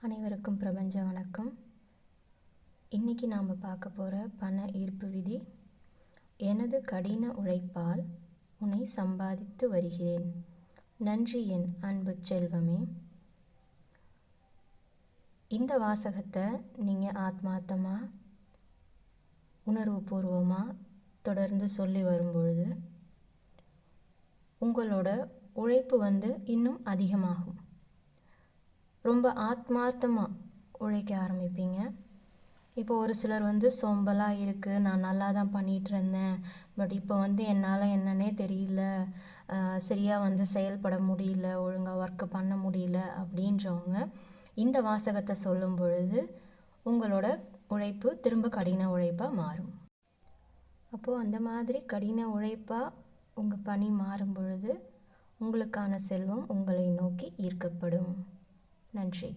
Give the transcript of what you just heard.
அனைவருக்கும் பிரபஞ்ச வணக்கம். இன்றைக்கி நாம் பார்க்க போகிற பண ஈர்ப்பு விதி. எனது கடின உழைப்பால் உன்னை சம்பாதித்து வருகிறேன். நன்றி என் அன்பு செல்வமே. இந்த வாசகத்தை நீங்கள் ஆத்மார்த்தமாக உணர்வுபூர்வமாக தொடர்ந்து சொல்லி வரும்பொழுது உங்களோட உழைப்பு இன்னும் அதிகமாகும். ரொம்ப ஆத்மார்த்தமாக உழைக்க ஆரம்பிப்பீங்க. இப்போ ஒரு சிலர் சோம்பலாக இருக்குது, நான் நல்லா தான் பண்ணிகிட்டு இருந்தேன், பட் இப்போ என்னால் என்னன்னே தெரியல, சரியாக செயல்பட முடியல, ஒழுங்காக ஒர்க்கு பண்ண முடியல அப்படின்றவங்க இந்த வாசகத்தை சொல்லும் பொழுது உங்களோட உழைப்பு திரும்ப கடின உழைப்பாக மாறும். அப்போது அந்த மாதிரி கடின உழைப்பாக உங்கள் பணி மாறும் பொழுது உங்களுக்கான செல்வம் உங்களை நோக்கி ஈர்க்கப்படும். நன்றி.